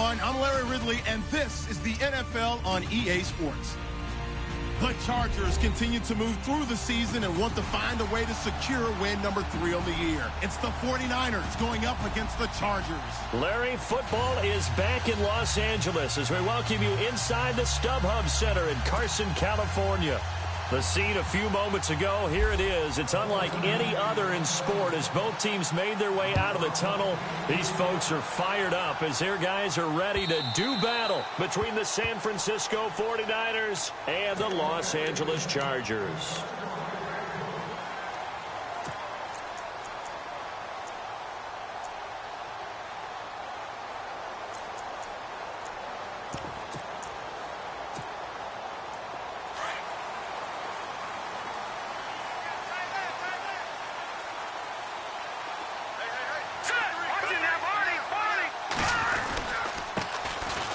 everyone. I'm Larry Ridley, and this is the NFL on EA Sports. The Chargers continue to move through the season and want to find a way to secure win number 3 on the year. It's the 49ers going up against the Chargers. Larry, football is back in Los Angeles as we welcome you inside the StubHub Center in Carson, California. The scene a few moments ago, here it is. It's unlike any other in sport as both teams made their way out of the tunnel. These folks are fired up as their guys are ready to do battle between the San Francisco 49ers and the Los Angeles Chargers.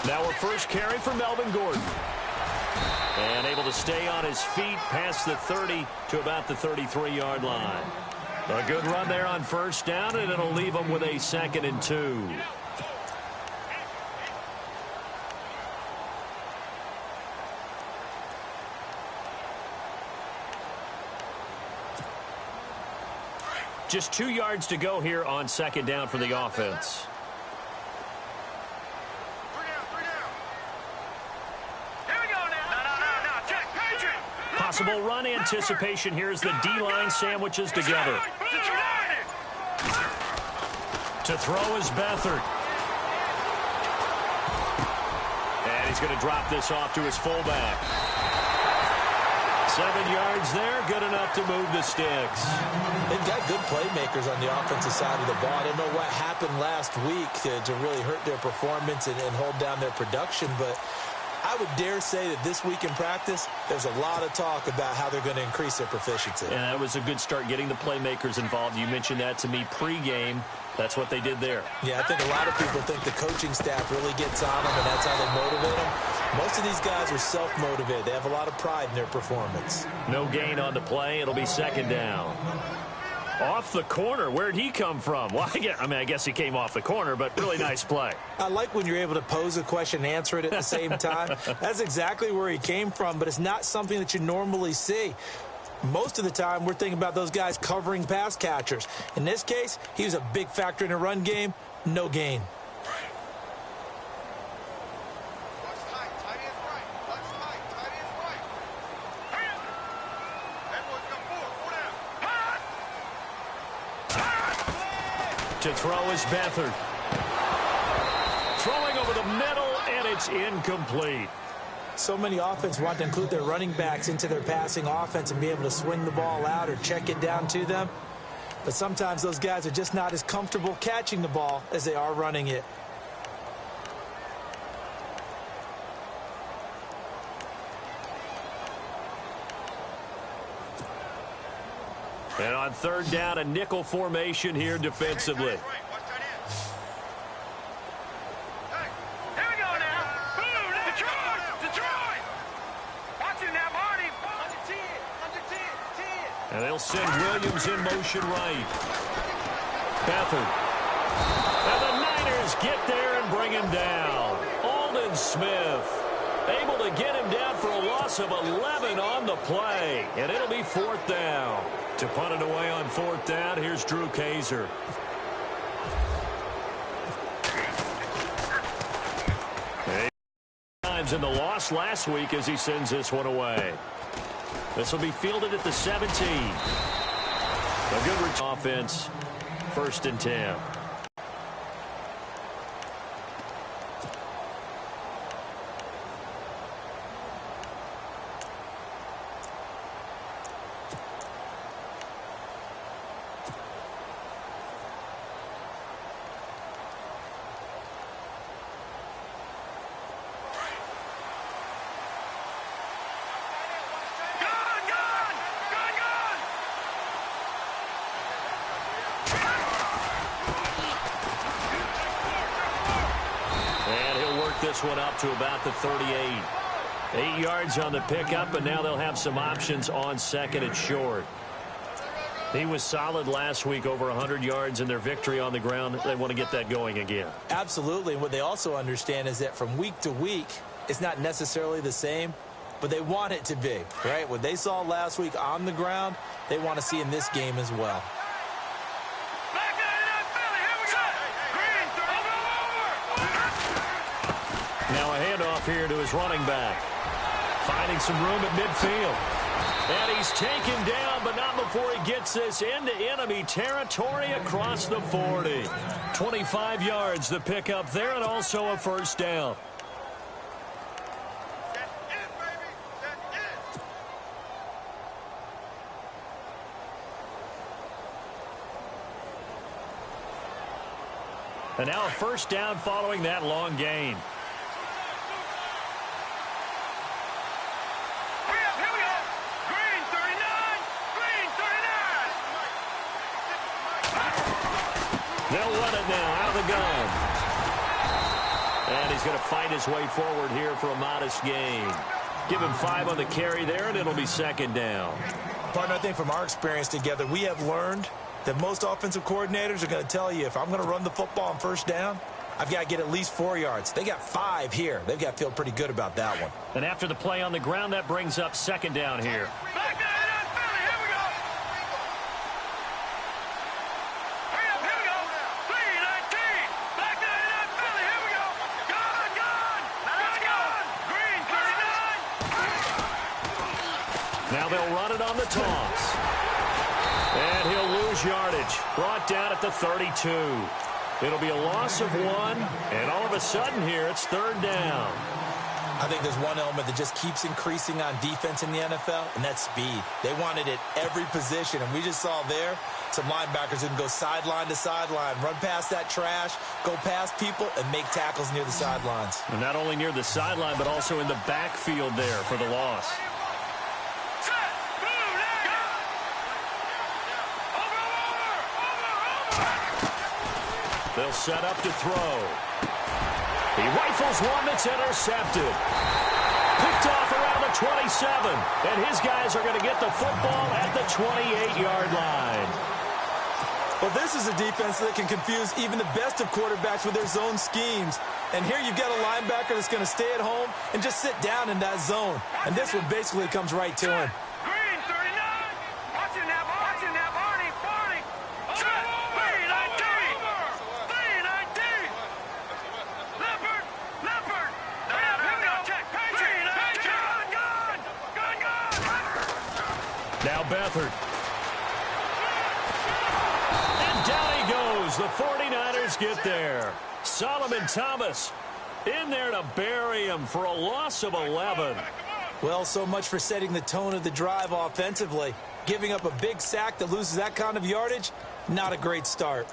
Now a first carry for Melvin Gordon. And able to stay on his feet past the 30 to about the 33-yard line. A good run there on first down, and it'll leave him with a 2nd and 2. Just 2 yards to go here on 2nd down for the offense. Possible run anticipation here as the D-line sandwiches together. To throw is Beathard. And he's going to drop this off to his fullback. 7 yards there, good enough to move the sticks. They've got good playmakers on the offensive side of the ball. I don't know what happened last week to really hurt their performance and hold down their production, but I would dare say that this week in practice, there's a lot of talk about how they're going to increase their proficiency. And that was a good start, getting the playmakers involved. You mentioned that to me pregame. That's what they did there. Yeah, I think a lot of people think the coaching staff really gets on them, and that's how they motivate them. Most of these guys are self-motivated. They have a lot of pride in their performance. No gain on the play. It'll be 2nd down. Off the corner. Where'd he come from? Well, I guess he came off the corner, but really nice play. I like when you're able to pose a question and answer it at the same time. That's exactly where he came from, but it's not something that you normally see. Most of the time, we're thinking about those guys covering pass catchers. In this case, he was a big factor in the run game. No gain. To throw is Beathard. Throwing over the middle, and it's incomplete. So many offenses want to include their running backs into their passing offense and be able to swing the ball out or check it down to them. But sometimes those guys are just not as comfortable catching the ball as they are running it. And on 3rd down, a nickel formation here defensively. And they'll send Williams in motion right. Beathard. And the Niners get there and bring him down. Aldon Smith able to get him down for a loss of 11 on the play. And it'll be 4th down. To punt it away on 4th down, here's Drew Kaiser. Times in the loss last week as he sends this one away. This will be fielded at the 17. A good offense, 1st and 10. This one up to about the 38. 8 yards on the pickup, and now they'll have some options on 2nd and short. He was solid last week, over 100 yards in their victory on the ground. They want to get that going again. Absolutely. And what they also understand is that from week to week, it's not necessarily the same, but they want it to be, right? What they saw last week on the ground, they want to see in this game as well. Now a handoff here to his running back. Finding some room at midfield. And he's taken down, but not before he gets this into enemy territory across the 40. 25 yards to pick up there, and also a first down. And now a first down following that long gain. They'll run it now out of the gun. And he's going to fight his way forward here for a modest gain. Give him 5 on the carry there, and it'll be second down. Partner, I think from our experience together, we have learned that most offensive coordinators are going to tell you, if I'm going to run the football on first down, I've got to get at least 4 yards. They got 5 here. They've got to feel pretty good about that one. And after the play on the ground, that brings up second down here. Now they'll run it on the toss. And he'll lose yardage. Brought down at the 32. It'll be a loss of 1. And all of a sudden here, it's third down. I think there's one element that just keeps increasing on defense in the NFL, and that's speed. They want it at every position. And we just saw there some linebackers who can go sideline to sideline, run past that trash, go past people, and make tackles near the sidelines. And not only near the sideline, but also in the backfield there for the loss. They'll set up to throw. He rifles one that's intercepted. Picked off around the 27. And his guys are going to get the football at the 28-yard line. Well, this is a defense that can confuse even the best of quarterbacks with their zone schemes. And here you've got a linebacker that's going to stay at home and just sit down in that zone. And this one basically comes right to him. Now Beathard. And down he goes. The 49ers get there. Solomon Thomas in there to bury him for a loss of 11. Well, so much for setting the tone of the drive offensively. Giving up a big sack that loses that kind of yardage, not a great start.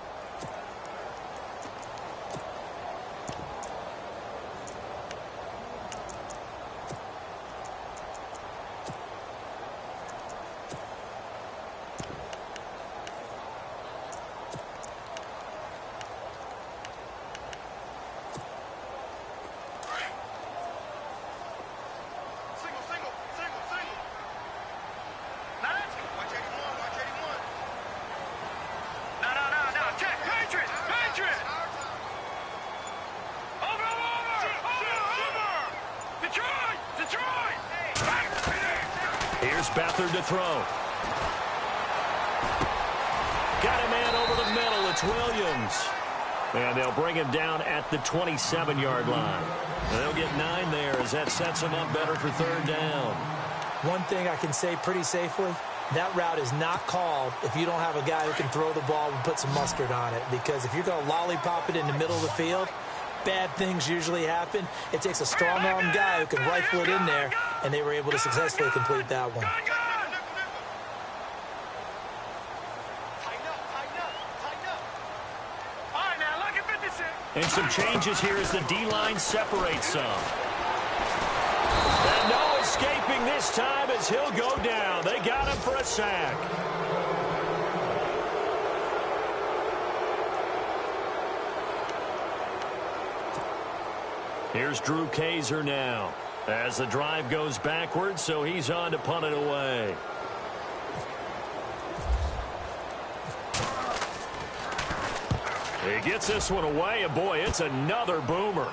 Here's Beathard to throw. Got a man over the middle. It's Williams. And they'll bring him down at the 27-yard line. And they'll get 9 there as that sets him up better for third down. One thing I can say pretty safely, that route is not called if you don't have a guy who can throw the ball and put some mustard on it. Because if you're going to lollipop it in the middle of the field, bad things usually happen. It takes a strong-arm guy who can rifle it in there, and they were able to successfully complete that one. And some changes here as the D-line separates some. And no escaping this time as he'll go down. They got him for a sack. Here's Drew Kaiser now as the drive goes backwards, so he's on to punt it away. He gets this one away, and boy, it's another boomer.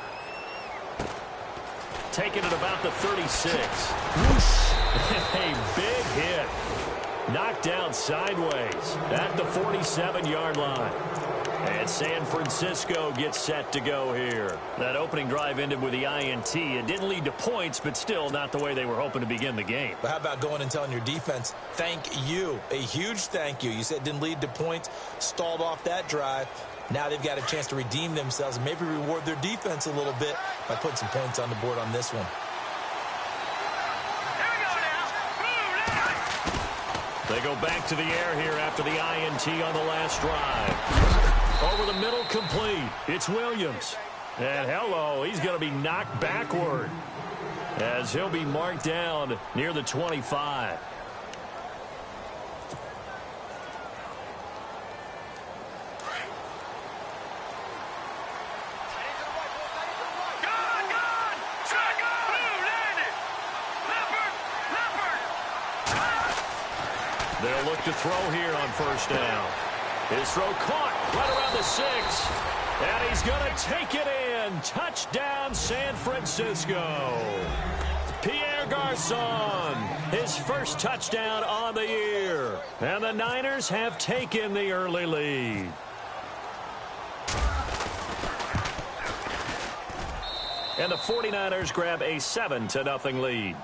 Taking it about the 36. Whoosh. A big hit. Knocked down sideways at the 47-yard line. And San Francisco gets set to go here. That opening drive ended with the INT. It didn't lead to points, but still not the way they were hoping to begin the game. But how about going and telling your defense, thank you, a huge thank you. You said it didn't lead to points, stalled off that drive. Now they've got a chance to redeem themselves and maybe reward their defense a little bit by putting some points on the board on this one. They go back to the air here after the INT on the last drive. Over the middle, complete. It's Williams. And hello, he's going to be knocked backward as he'll be marked down near the 25. They'll look to throw here on first down. His throw caught right around the 6. And he's going to take it in. Touchdown, San Francisco. Pierre Garçon, his first touchdown on the year. And the Niners have taken the early lead. And the 49ers grab a 7-0 lead.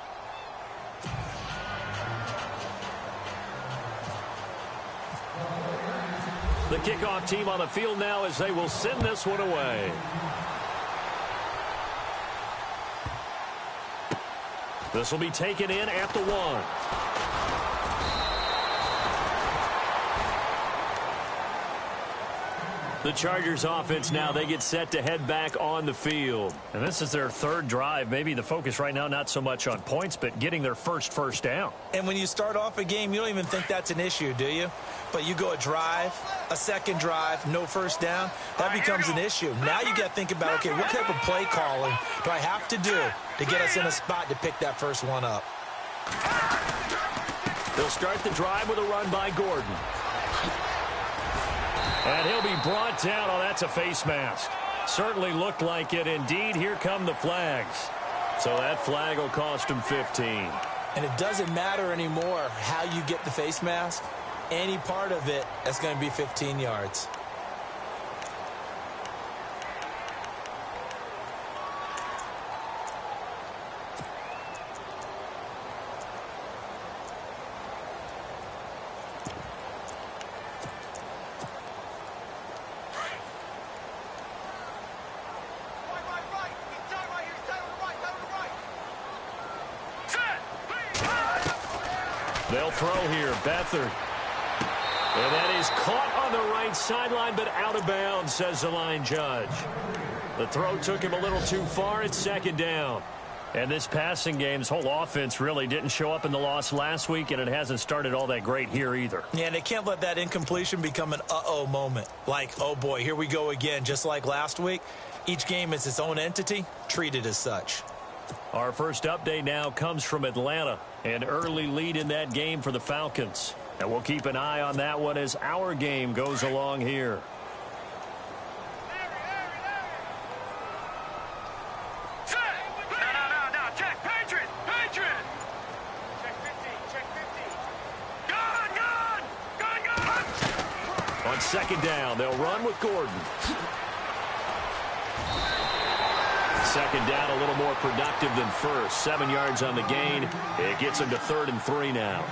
The kickoff team on the field now as they will send this one away. This will be taken in at the 1. The Chargers offense now, they get set to head back on the field. And this is their third drive. Maybe the focus right now not so much on points, but getting their first down. And when you start off a game, you don't even think that's an issue, do you? But you go a drive, a second drive, no first down, that becomes an issue. Now you got to think about, okay, what type of play calling do I have to do to get us in a spot to pick that first one up? They'll start the drive with a run by Gordon. And he'll be brought down. Oh, that's a face mask. Certainly looked like it. Indeed, here come the flags. So that flag will cost him 15. And it doesn't matter anymore how you get the face mask. Any part of it, that's going to be 15 yards. They'll throw here. Beathard. And that is caught on the right sideline, but out of bounds, says the line judge. The throw took him a little too far. It's second down. And this passing game's whole offense really didn't show up in the loss last week, and it hasn't started all that great here either. Yeah, and they can't let that incompletion become an uh-oh moment. Like, oh boy, here we go again, just like last week. Each game is its own entity, treated as such. Our first update now comes from Atlanta. An early lead in that game for the Falcons. And we'll keep an eye on that one as our game goes along here. On second down, they'll run with Gordon. Second down, a little more productive than first. 7 yards on the gain. It gets him to 3rd and 3 now.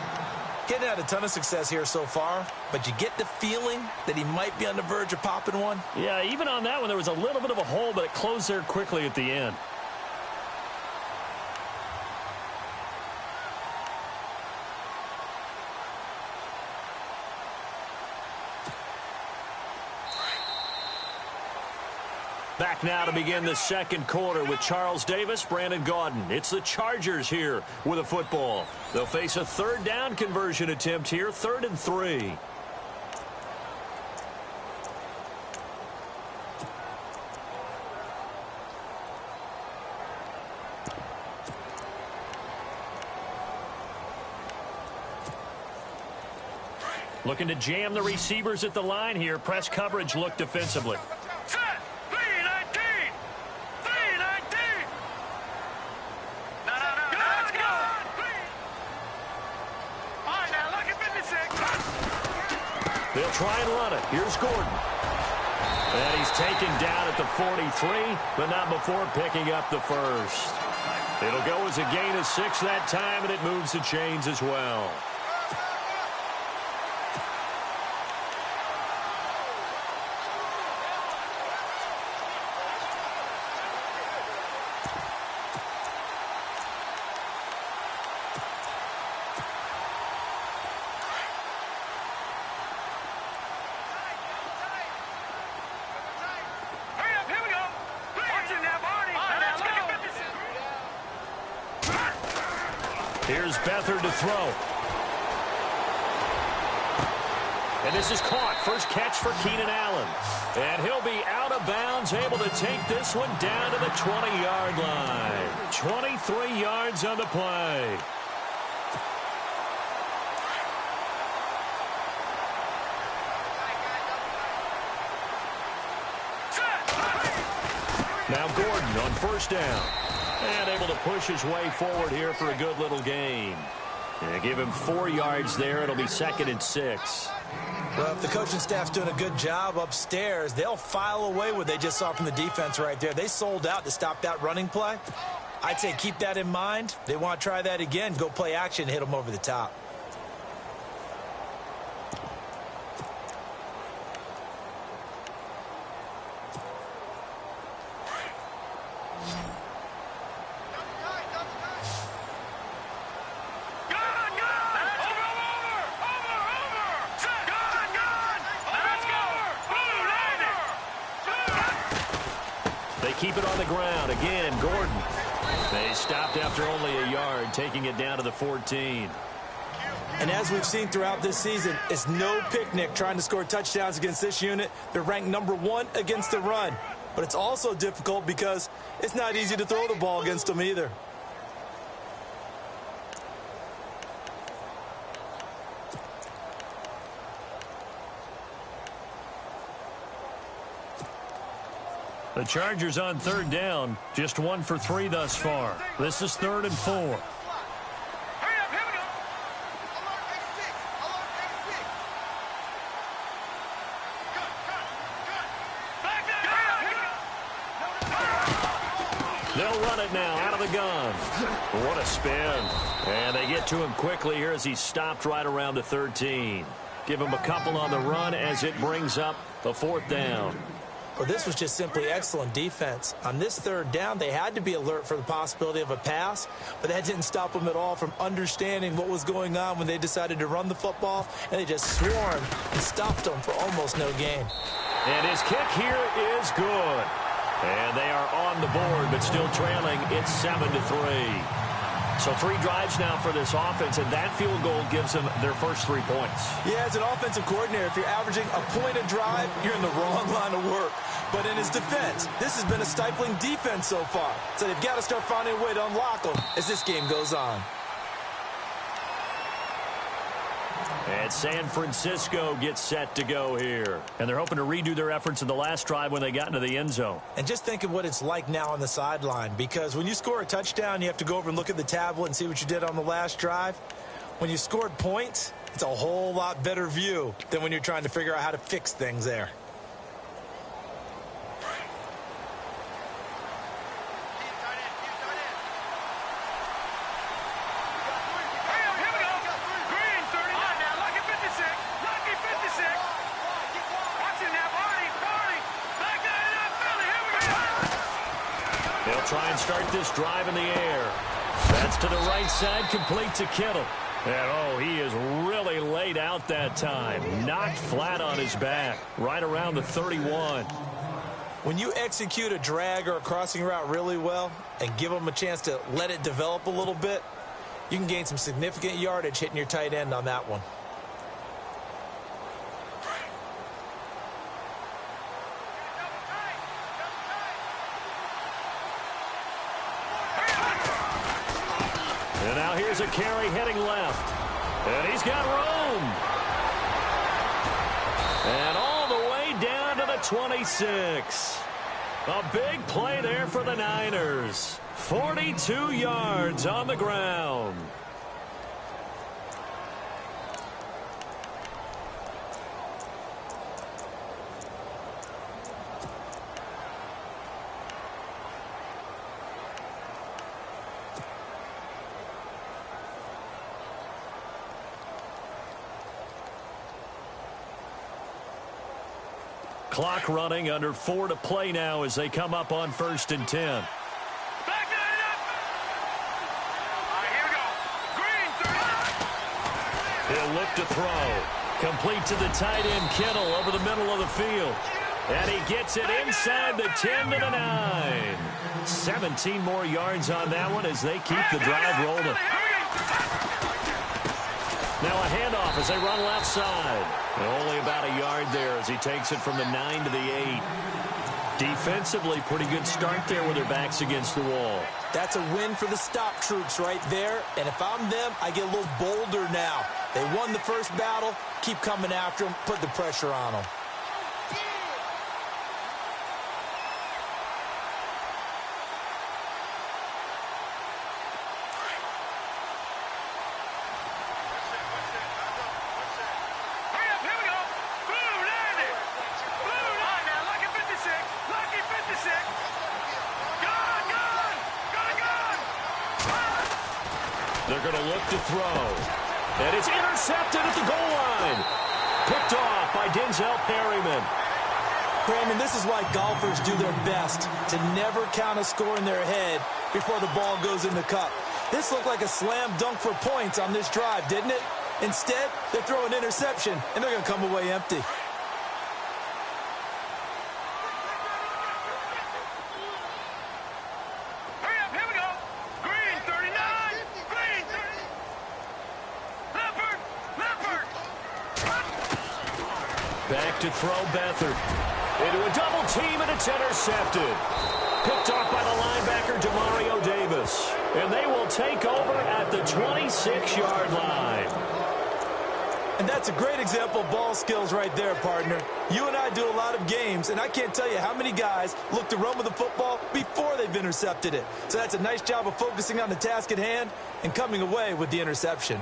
Getting had a ton of success here so far, but you get the feeling that he might be on the verge of popping one. Yeah, even on that one, there was a little bit of a hole, but it closed there quickly at the end. Back now to begin the second quarter with Charles Davis, Brandon Gaudin. It's the Chargers here with a football. They'll face a third down conversion attempt here, 3rd and 3. Looking to jam the receivers at the line here. Press coverage look defensively. Set. 319. 319. No. Let's go. All right, now look at 56. They'll try and run it. Here's Gordon. And he's taken down at the 43, but not before picking up the first. It'll go as a gain of 6 that time, and it moves the chains as well. Here's Beathard to throw. And this is caught. First catch for Keenan Allen. And he'll be out of bounds, able to take this one down to the 20-yard line. 23 yards on the play. Now Gordon on first down. And able to push his way forward here for a good little gain. And give him 4 yards there. It'll be 2nd and 6. Well, if the coaching staff's doing a good job upstairs, they'll file away what they just saw from the defense right there. They sold out to stop that running play. I'd say keep that in mind. They want to try that again. Go play action, hit them over the top. Keep it on the ground. Again, Gordon. They stopped after only a yard, taking it down to the 14. And as we've seen throughout this season, it's no picnic trying to score touchdowns against this unit. They're ranked number 1 against the run. But it's also difficult because it's not easy to throw the ball against them either. The Chargers on 3rd down, just 1 for 3 thus far. This is 3rd and 4. Hurry up, here we go. Back there. They'll run it now out of the gun. What a spin. And they get to him quickly here as he stopped right around the 13. Give him a couple on the run as it brings up the 4th down. Well, this was just simply excellent defense. On this 3rd down, they had to be alert for the possibility of a pass, but that didn't stop them at all from understanding what was going on when they decided to run the football, and they just swarmed and stopped them for almost no gain. And his kick here is good. And they are on the board, but still trailing. It's 7-3. So 3 drives now for this offense, and that field goal gives them their first 3 points. Yeah, as an offensive coordinator, if you're averaging a point a drive, you're in the wrong line of work. But in his defense, this has been a stifling defense so far. So they've got to start finding a way to unlock them as this game goes on. And San Francisco gets set to go here. And they're hoping to redo their efforts in the last drive when they got into the end zone. And just think of what it's like now on the sideline, because when you score a touchdown, you have to go over and look at the tablet and see what you did on the last drive. When you scored points, it's a whole lot better view than when you're trying to figure out how to fix things there. Try and start this drive in the air. That's to the right side, complete to Kittle. And, oh, he is really laid out that time. Knocked flat on his back, right around the 31. When you execute a drag or a crossing route really well and give them a chance to let it develop a little bit, you can gain some significant yardage hitting your tight end on that one. And now here's a carry heading left. And he's got room. And all the way down to the 26. A big play there for the Niners. 42 yards on the ground. Clock running, under 4 to play now as they come up on 1st and 10. Back it up. All right, here we go. Green, 30. He'll look to throw. Complete to the tight end, Kittle, over the middle of the field. And he gets it inside the 10 to the 9. 17 more yards on that one as they keep the drive rolling. Now a handoff as they run left side. Only about a yard there as he takes it from the 9 to the 8. Defensively, pretty good start there with their backs against the wall. That's a win for the stop troops right there. And if I'm them, I get a little bolder now. They won the first battle. Keep coming after them. Put the pressure on them. They're going to look to throw. And it's intercepted at the goal line. Picked off by Denzel Perryman. Brandon, this is why golfers do their best to never count a score in their head before the ball goes in the cup. This looked like a slam dunk for points on this drive, didn't it? Instead, they throw an interception, and they're going to come away empty. Back to throw Beathard. Into a double team, and it's intercepted. Picked off by the linebacker, Demario Davis. And they will take over at the 26-yard line. And that's a great example of ball skills right there, partner. You and I do a lot of games, and I can't tell you how many guys look to run with the football before they've intercepted it. So that's a nice job of focusing on the task at hand and coming away with the interception.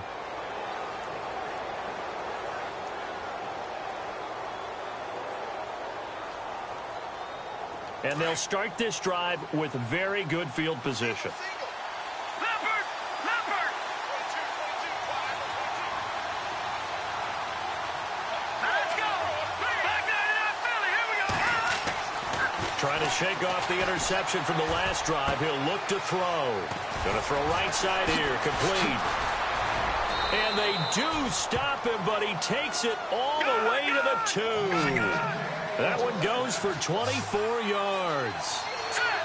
And they'll start this drive with very good field position. Leopard! Leopard! Let's go! Back there, Philly, here we go! Trying to shake off the interception from the last drive. He'll look to throw. Going to throw right side here, complete. And they do stop him, but he takes it all the way to the 2. That one goes for 24 yards.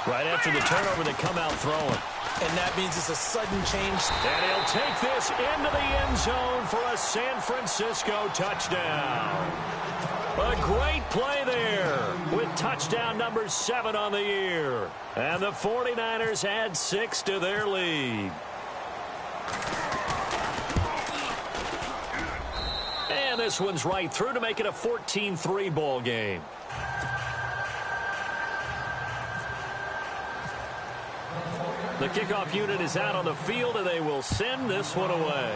Right after the turnover, they come out throwing. And that means it's a sudden change. And he'll take this into the end zone for a San Francisco touchdown. A great play there with touchdown number 7 on the year. And the 49ers add 6 to their lead. And this one's right through to make it a 14-3 ball game. The kickoff unit is out on the field, and they will send this one away.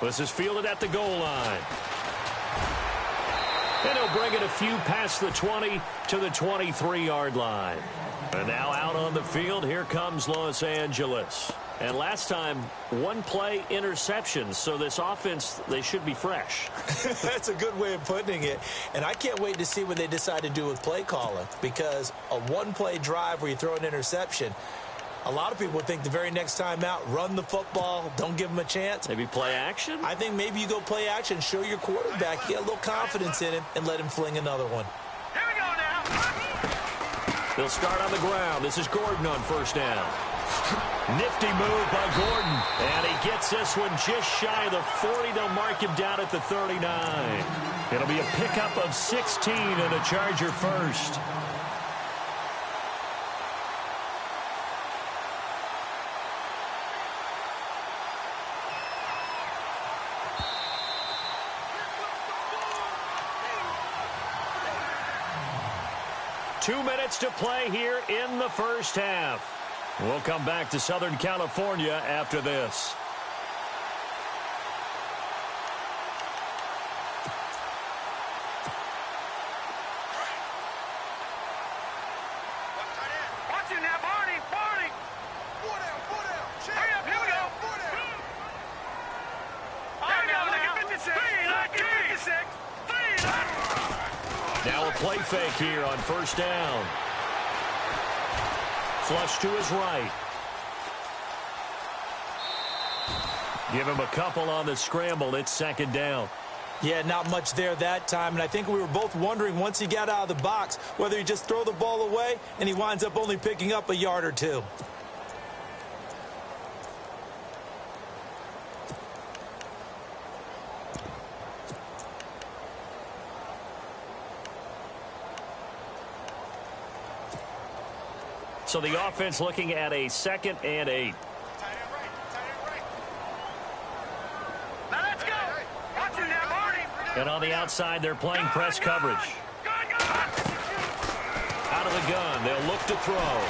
This is fielded at the goal line. And he'll bring it a few past the 20 to the 23-yard line. And now out on the field, here comes Los Angeles. And last time, one play interception, so this offense, they should be fresh. That's a good way of putting it. And I can't wait to see what they decide to do with play calling, because a one-play drive where you throw an interception, a lot of people think the very next time out, run the football, don't give them a chance. Maybe play action? I think maybe you go play action, show your quarterback, get a little confidence in him, and let him fling another one. Here we go now. They'll start on the ground. This is Gordon on first down. Nifty move by Gordon. And he gets this one just shy of the 40. They'll mark him down at the 39. It'll be a pickup of 16 and a Charger first. 2 minutes to play here in the first half. We'll come back to Southern California after this. Now a play fake here on first down. Flush to his right. Give him a couple on the scramble. It's second down. Yeah, not much there that time, and I think we were both wondering once he got out of the box whether he just throw the ball away, and he winds up only picking up a yard or two. So the offense looking at a 2nd and 8. And on the outside, they're playing press coverage. Out of the gun, they'll look to throw.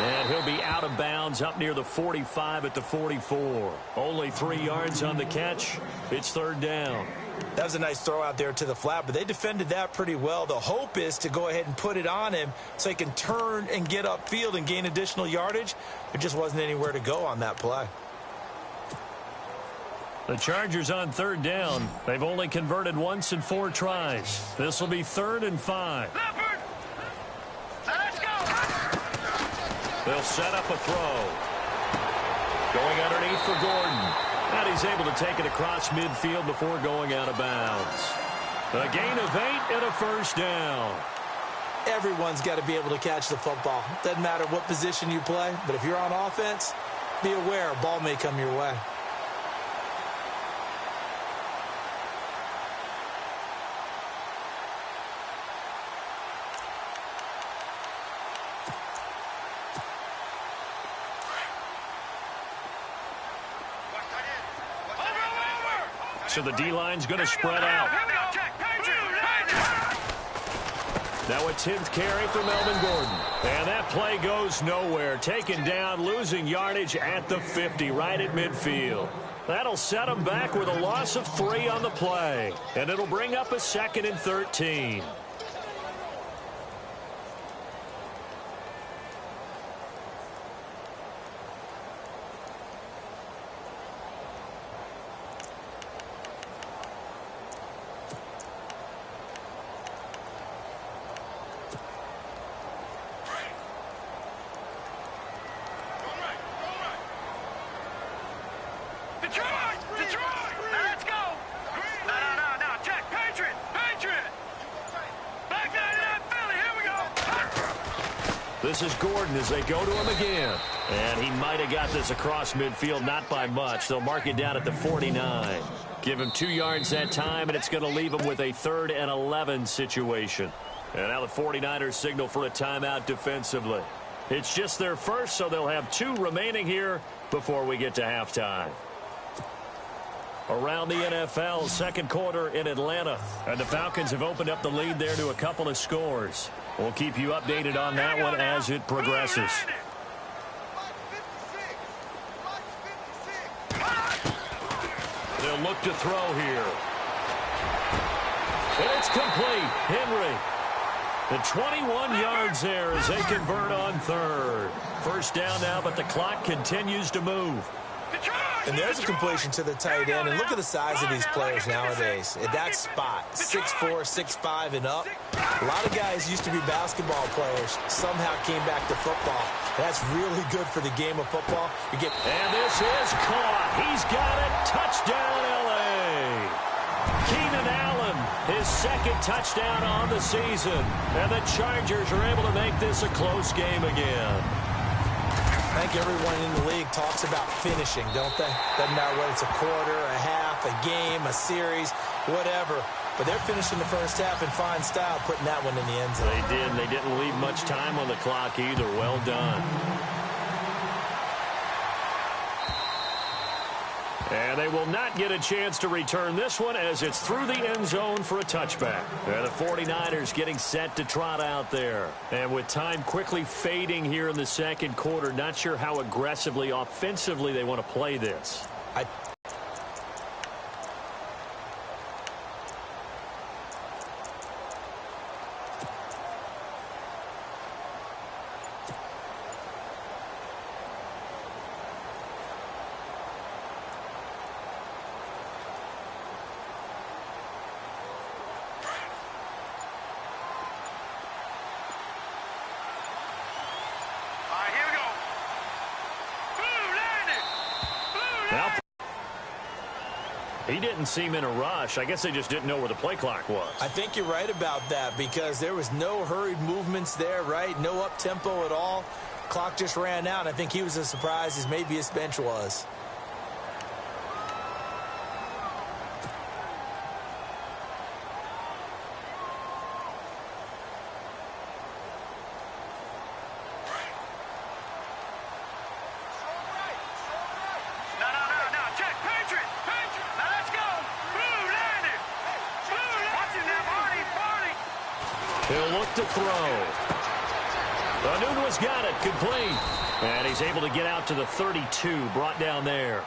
And he'll be out of bounds up near the 45 at the 44. Only 3 yards on the catch. It's third down. That was a nice throw out there to the flat, but they defended that pretty well. The hope is to go ahead and put it on him so he can turn and get upfield and gain additional yardage. There just wasn't anywhere to go on that play. The Chargers on third down. They've only converted once in 4 tries. This will be 3rd and 5. They'll set up a throw. Going underneath for Gordon. And he's able to take it across midfield before going out of bounds. A gain of 8 and a first down. Everyone's got to be able to catch the football. Doesn't matter what position you play, but if you're on offense, be aware a ball may come your way. So the D-line's going to spread out. Now a 10th carry for Melvin Gordon. And that play goes nowhere. Taken down, losing yardage at the 50, right at midfield. That'll set him back with a loss of 3 on the play. And it'll bring up a 2nd and 13. This is Gordon as they go to him again. And he might have got this across midfield, not by much. They'll mark it down at the 49. Give him 2 yards that time, and it's going to leave him with a 3rd and 11 situation. And now the 49ers signal for a timeout defensively. It's just their first, so they'll have 2 remaining here before we get to halftime. Around the NFL, second quarter in Atlanta. And the Falcons have opened up the lead there to a couple of scores. We'll keep you updated on that one as it progresses. They'll look to throw here. And it's complete. Henry. The 21 yards there as they convert on 3rd. First down now, but the clock continues to move. And there's a completion to the tight end. And look at the size of these players nowadays. At that spot, 6'4", 6'5", and up. A lot of guys used to be basketball players. Somehow came back to football. That's really good for the game of football. And this is caught. He's got it. Touchdown, L.A. Keenan Allen, his 2nd touchdown on the season. And the Chargers are able to make this a close game again. I think everyone in the league talks about finishing, don't they? Doesn't matter whether it's a quarter, a half, a game, a series, whatever. But they're finishing the first half in fine style, putting that one in the end zone. They did. They didn't leave much time on the clock either. Well done. And they will not get a chance to return this one as it's through the end zone for a touchback. And the 49ers getting set to trot out there. And with time quickly fading here in the second quarter, not sure how aggressively, offensively they want to play this. He didn't seem in a rush. I guess they just didn't know where the play clock was. I think you're right about that because there was no hurried movements there, right? No up-tempo at all. Clock just ran out. I think he was as surprised as maybe his bench was. He'll look to throw. Anunua's got it, complete. And he's able to get out to the 32, brought down there.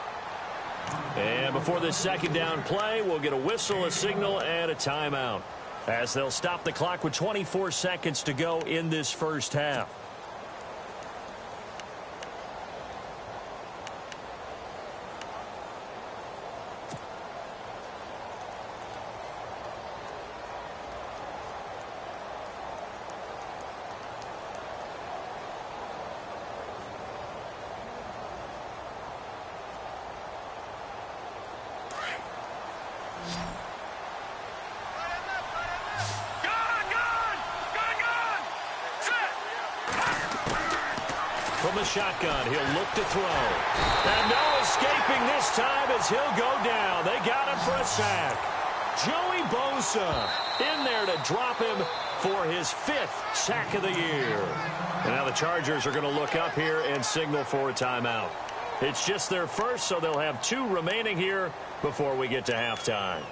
And before this second down play, we'll get a whistle, a signal, and a timeout, as they'll stop the clock with 24 seconds to go in this first half. From the shotgun, he'll look to throw. And no escaping this time as he'll go down. They got him for a sack. Joey Bosa in there to drop him for his 5th sack of the year. And now the Chargers are going to look up here and signal for a timeout. It's just their first, so they'll have 2 remaining here before we get to halftime.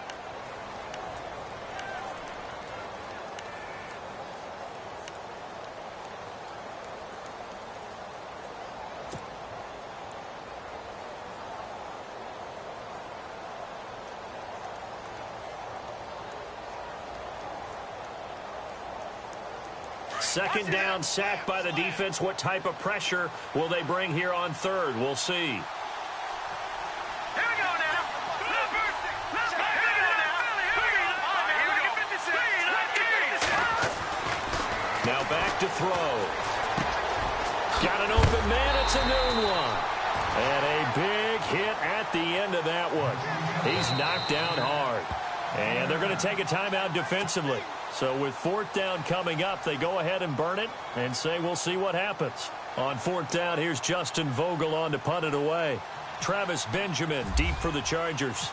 Second down, sack by the defense. What type of pressure will they bring here on third? We'll see. Here we go now. Now back to throw. Got an open man. It's a noon one. And a big hit at the end of that one. He's knocked down hard. And they're going to take a timeout defensively. So with 4th down coming up, they go ahead and burn it and say we'll see what happens. On 4th down, here's Justin Vogel on to punt it away. Travis Benjamin deep for the Chargers.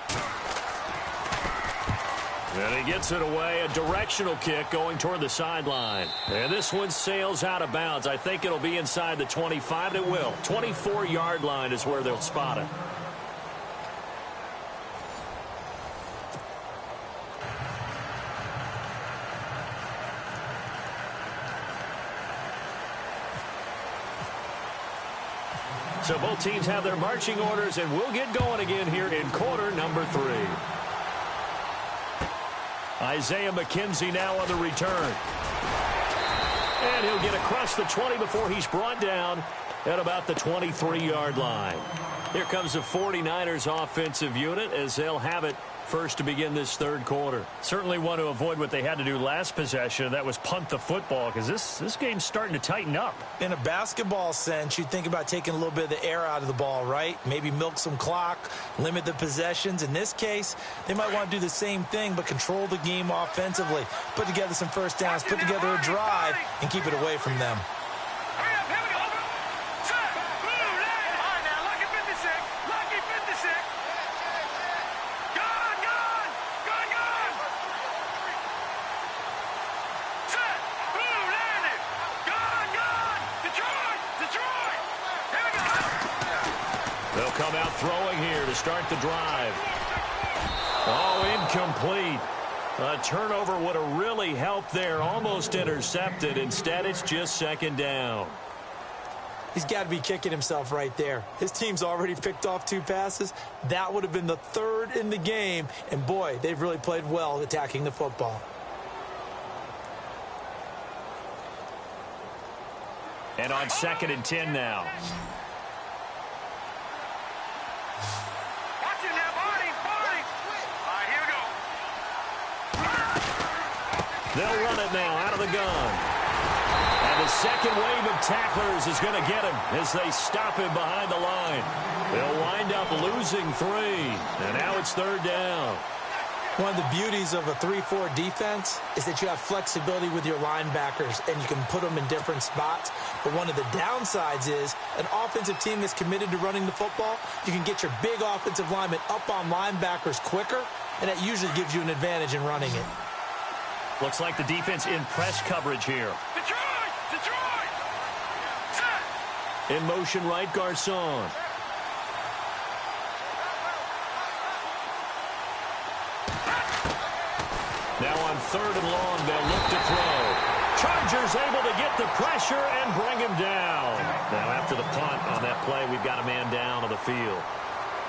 And he gets it away, a directional kick going toward the sideline. And this one sails out of bounds. I think it'll be inside the 25. It will. 24-yard line is where they'll spot it. So both teams have their marching orders, and we'll get going again here in quarter number 3. Isaiah McKenzie now on the return. And he'll get across the 20 before he's brought down at about the 23-yard line. Here comes the 49ers offensive unit as they'll have it first to begin this third quarter. Certainly want to avoid what they had to do last possession. That was punt the football, because this game's starting to tighten up. In a basketball sense, you think about taking a little bit of the air out of the ball, right? Maybe milk some clock, limit the possessions. In this case, they might want to do the same thing, but control the game offensively. Put together some first downs, put together a drive, and keep it away from them. come out throwing here to start the drive. Oh, incomplete. A turnover would have really helped there. Almost intercepted. Instead, it's just second down. He's got to be kicking himself right there. His team's already picked off 2 passes. That would have been the 3rd in the game. And, boy, they've really played well attacking the football. And on 2nd and 10 now. Watch it now, Barney. All right, here we go. They'll run it now out of the gun. And the second wave of tacklers is going to get him as they stop him behind the line. They'll wind up losing 3. And now it's 3rd down. One of the beauties of a 3-4 defense is that you have flexibility with your linebackers and you can put them in different spots. But one of the downsides is an offensive team that's committed to running the football, you can get your big offensive linemen up on linebackers quicker, and that usually gives you an advantage in running it. Looks like the defense in press coverage here. Detroit! Set! In motion right, Garcon. Now on 3rd and long, they'll look to throw. Chargers able to get the pressure and bring him down. Now after the punt on that play, we've got a man down on the field.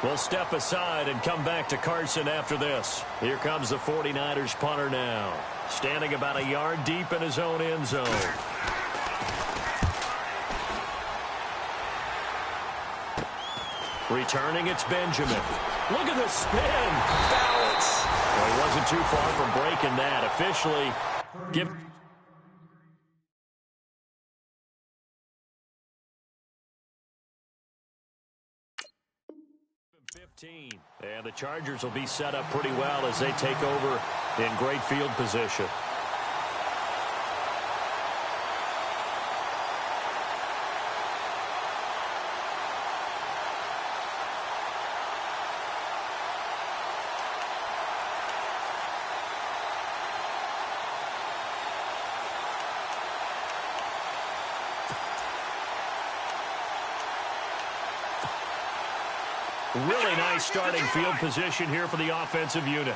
We'll step aside and come back to Carson after this. Here comes the 49ers punter now. Standing about a yard deep in his own end zone. Returning, it's Benjamin. Look at the spin. Balance. Well, he wasn't too far from breaking that. Officially, give... 15. And the Chargers will be set up pretty well as they take over in great field position. Really nice starting field position here for the offensive unit.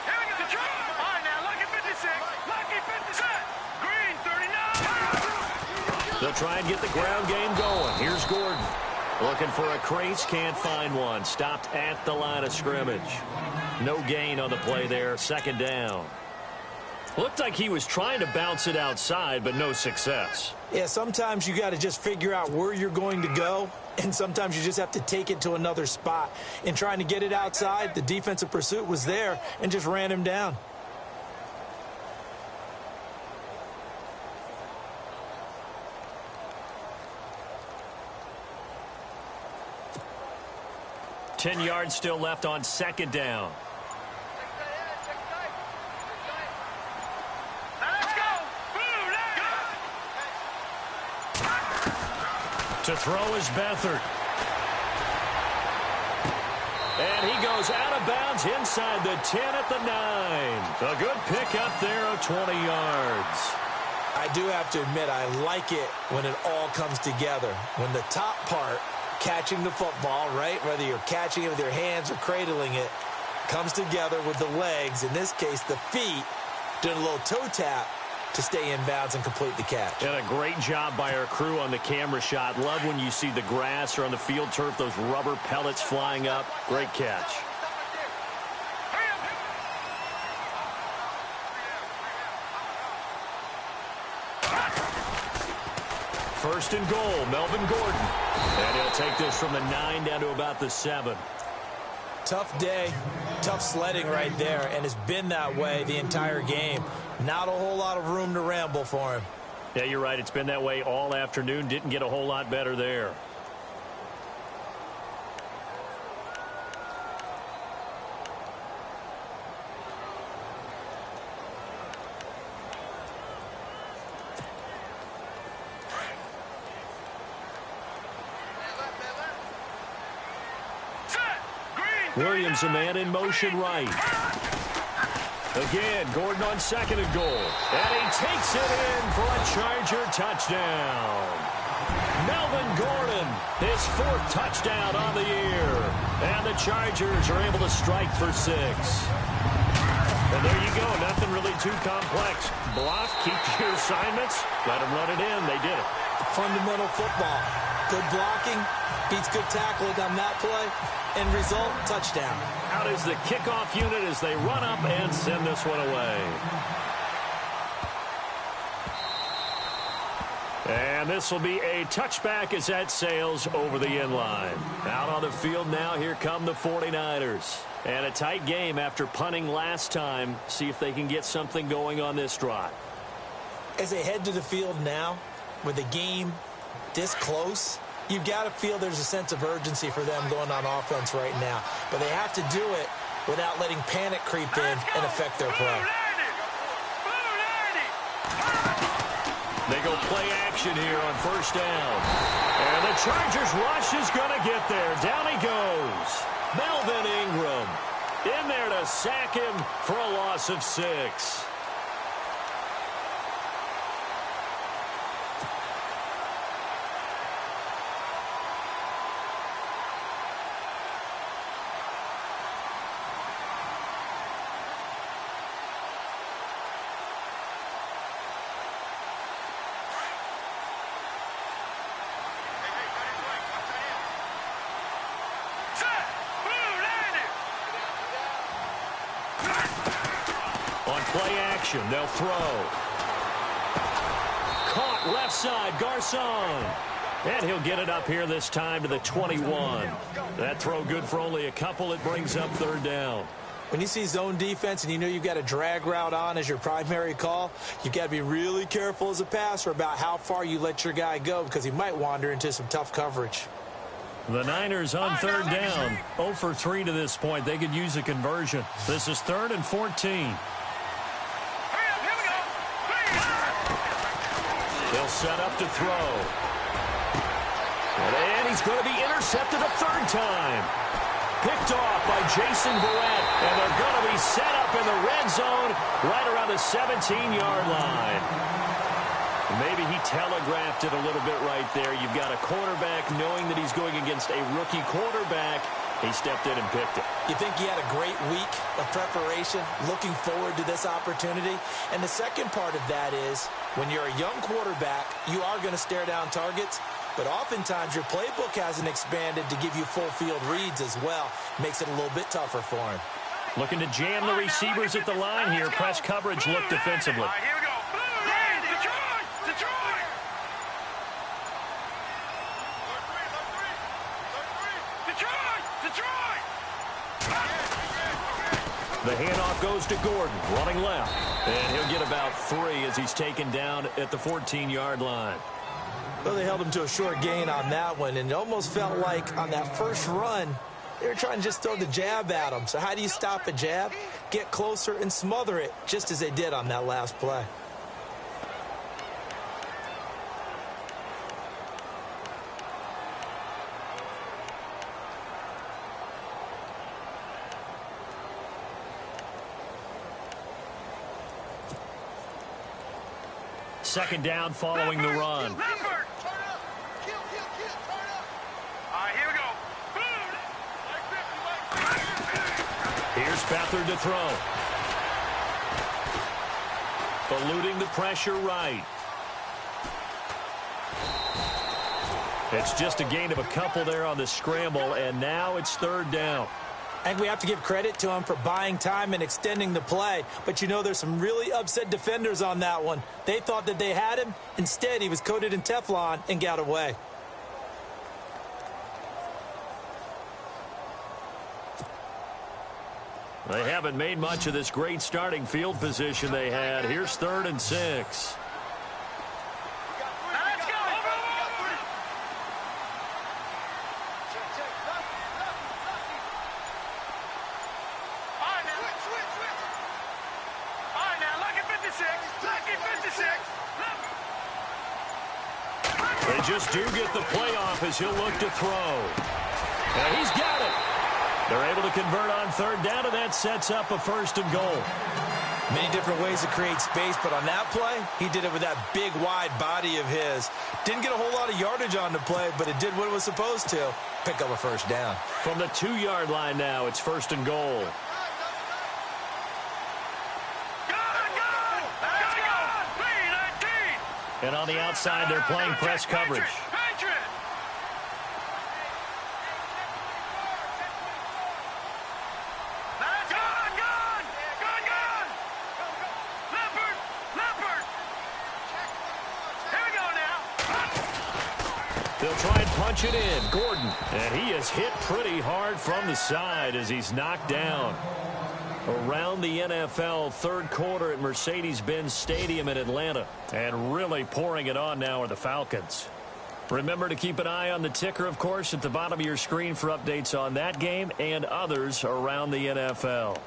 Here we go. Detroit. All right, now, lucky 56. Lucky 56. Green, 39. They'll try and get the ground game going. Here's Gordon. Looking for a crease, can't find one. Stopped at the line of scrimmage. No gain on the play there. 2nd down. Looked like he was trying to bounce it outside, but no success. Yeah, sometimes you got to just figure out where you're going to go, and sometimes you just have to take it to another spot. In trying to get it outside, the defensive pursuit was there and just ran him down. Ten yards still left on 2nd down. To throw is Beathard. And he goes out of bounds inside the 10 at the 9. A good pickup there of 20 yards. I do have to admit, I like it when it all comes together. When the top part, catching the football, right, whether you're catching it with your hands or cradling it, comes together with the legs, in this case the feet, doing a little toe tap to stay in bounds and complete the catch. And a great job by our crew on the camera shot. Love when you see the grass or on the field turf, those rubber pellets flying up. Great catch. First and goal, Melvin Gordon. And he'll take this from the 9 down to about the 7. Tough day, tough sledding right there, and it's been that way the entire game. Not a whole lot of room to ramble for him. Yeah, you're right. It's been that way all afternoon. Didn't get a whole lot better there. Williams, a man in motion right. Again, Gordon on 2nd and goal. And he takes it in for a Charger touchdown. Gordon, his 4th touchdown on the year. And the Chargers are able to strike for 6. And there you go. Nothing really too complex. Block, keep your assignments, let them run it in. They did it. Fundamental football. Good blocking beats good tackling on that play. End result, touchdown. Out is the kickoff unit as they run up and send this one away. And this will be a touchback as that sails over the end line. Out on the field now, here come the 49ers. And a tight game after punting last time. See if they can get something going on this drive. As they head to the field now, with the game this close, you've got to feel there's a sense of urgency for them going on offense right now. But they have to do it without letting panic creep in and affect their play. They go play action here on 1st down. And the Chargers rush is going to get there. Down he goes. Melvin Ingram in there to sack him for a loss of 6. On play action, they'll throw. Caught left side, Garcon. And he'll get it up here this time to the 21. That throw good for only a couple. It brings up 3rd down. When you see zone defense and you know you've got a drag route on as your primary call, you've got to be really careful as a passer about how far you let your guy go because he might wander into some tough coverage. The Niners on 3rd down. 0 for 3 to this point. They could use a conversion. This is 3rd and 14. He'll set up to throw. And he's going to be intercepted a 3rd time. Picked off by Jason Verrett. And they're going to be set up in the red zone right around the 17-yard line. Maybe he telegraphed it a little bit right there. You've got a quarterback knowing that he's going against a rookie quarterback. He stepped in and picked it. You think he had a great week of preparation, looking forward to this opportunity? And the second part of that is, when you're a young quarterback, you are going to stare down targets, but oftentimes your playbook hasn't expanded to give you full field reads as well. Makes it a little bit tougher for him. Looking to jam the receivers at the line here. Press coverage look defensively. All right, here we go. Detroit! Detroit! Detroit! Detroit! The handoff goes to Gordon, running left. And he'll get about 3 as he's taken down at the 14-yard line. Well, they held him to a short gain on that one, and it almost felt like on that first run, they were trying to just throw the jab at him. So how do you stop a jab? Get closer and smother it, just as they did on that last play. Second down following the run. All right, here we go. Here's Beathard to throw. Eluding the pressure right. It's just a gain of a couple there on the scramble, and now it's 3rd down. I think we have to give credit to him for buying time and extending the play. But, you know, there's some really upset defenders on that one. They thought that they had him. Instead, he was coated in Teflon and got away. They haven't made much of this great starting field position they had. Here's 3rd and 6. They just do get the playoff as he'll look to throw. And he's got it. They're able to convert on 3rd down, and that sets up a 1st and goal. Many different ways to create space, but on that play, he did it with that big, wide body of his. Didn't get a whole lot of yardage on the play, but it did what it was supposed to. Pick up a first down. From the 2-yard line now, it's 1st and goal. And on the outside, they're playing press coverage. They'll try and punch it in. Gordon. And he is hit pretty hard from the side as he's knocked down. Around the NFL, third quarter at Mercedes-Benz Stadium in Atlanta. And really pouring it on now are the Falcons. Remember to keep an eye on the ticker, of course, at the bottom of your screen for updates on that game and others around the NFL.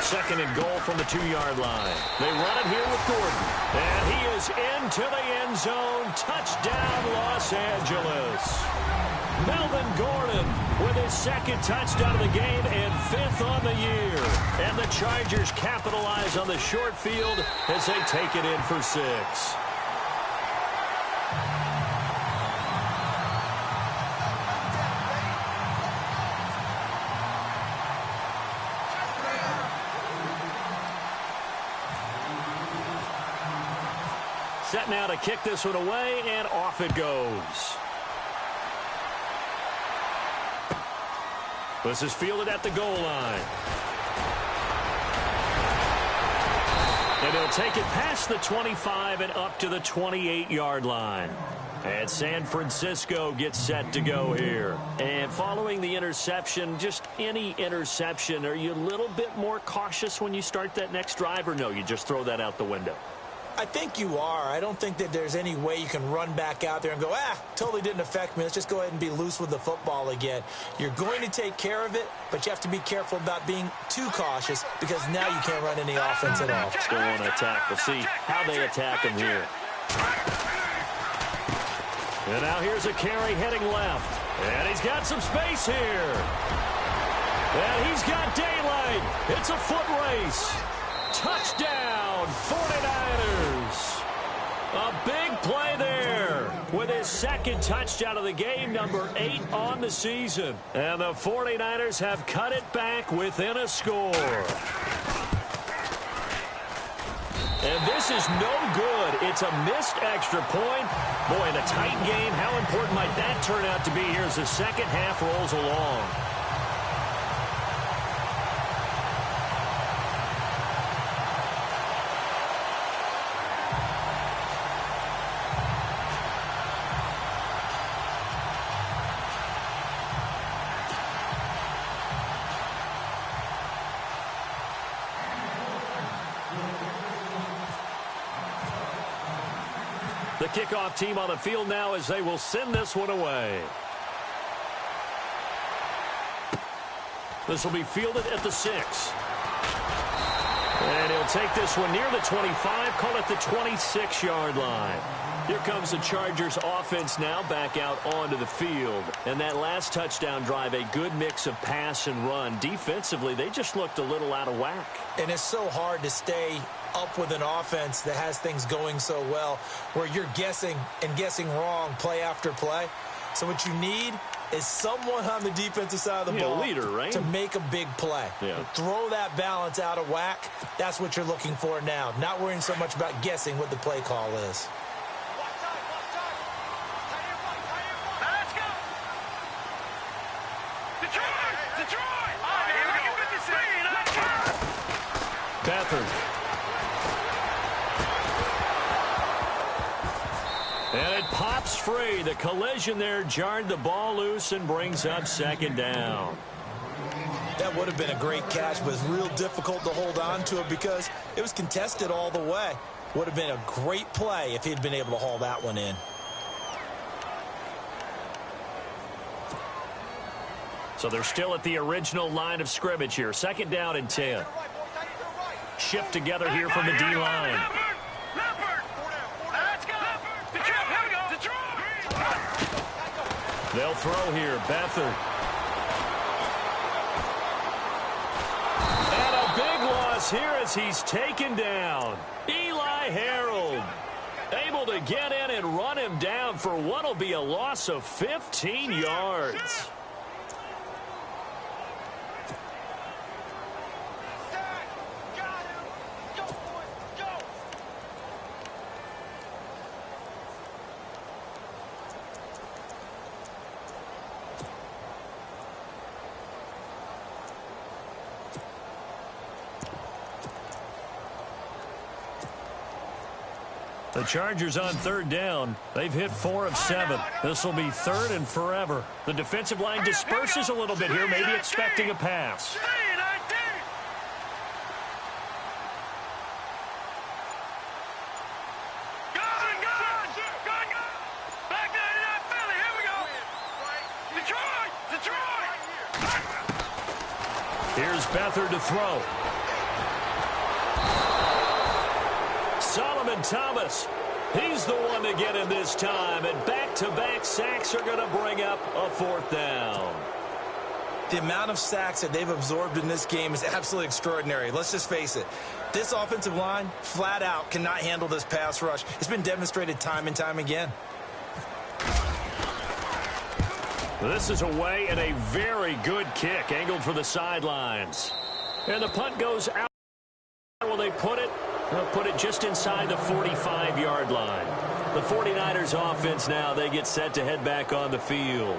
Second and goal from the 2-yard line. They run it here with Gordon. And he is into the end zone. Touchdown, Los Angeles. Melvin Gordon with his second touchdown of the game and 5th on the year. And the Chargers capitalize on the short field as they take it in for 6. Set now to kick this one away, and off it goes. This is fielded at the goal line. And he'll take it past the 25 and up to the 28-yard line. And San Francisco gets set to go here. And following the interception, just any interception, are you a little bit more cautious when you start that next drive, or no, you just throw that out the window? I think you are. I don't think that there's any way you can run back out there and go, totally didn't affect me. Let's just go ahead and be loose with the football again. You're going to take care of it, but you have to be careful about being too cautious because now you can't run any offense at all. Still want to attack. We'll see how they attack him here. And now here's a carry heading left. And he's got some space here. And he's got daylight. It's a foot race. Touchdown, 49ers. A big play there with his second touchdown of the game, number 8 on the season. And the 49ers have cut it back within a score. And this is no good. It's a missed extra point. Boy, in a tight game, how important might that turn out to be here as the second half rolls along? The kickoff team on the field now as they will send this one away. This will be fielded at the 6. And he'll take this one near the 25, call it the 26-yard line. Here comes the Chargers offense now back out onto the field. And that last touchdown drive, a good mix of pass and run. Defensively, they just looked a little out of whack. And it's so hard to stay up with an offense that has things going so well, where you're guessing and guessing wrong play after play. So what you need is someone on the defensive side of the ball leader, right? to make a big play. Yeah. Throw that balance out of whack. That's what you're looking for now. Not worrying so much about guessing what the play call is. Beathard. And it pops free. The collision there jarred the ball loose and brings up second down. That would have been a great catch, but it's real difficult to hold on to it because it was contested all the way. Would have been a great play if he'd been able to haul that one in. So they're still at the original line of scrimmage here. 2nd down and 10. Shift together here from the D-line. They'll throw here. Beathard. And a big loss here as he's taken down. Eli Harold able to get in and run him down for what will be a loss of 15 yards. The Chargers on 3rd down. They've hit 4 of 7. This will be 3rd and forever. The defensive line disperses a little bit here, maybe expecting a pass. Here's Beathard to throw. Solomon Thomas, he's the one to get him this time, and back-to-back sacks are going to bring up a 4th down. The amount of sacks that they've absorbed in this game is absolutely extraordinary. Let's just face it. This offensive line, flat out, cannot handle this pass rush. It's been demonstrated time and time again. This is away and a very good kick, angled for the sidelines. And the punt goes out. Will they put it? They'll put it just inside the 45-yard line. The 49ers offense now, they get set to head back on the field.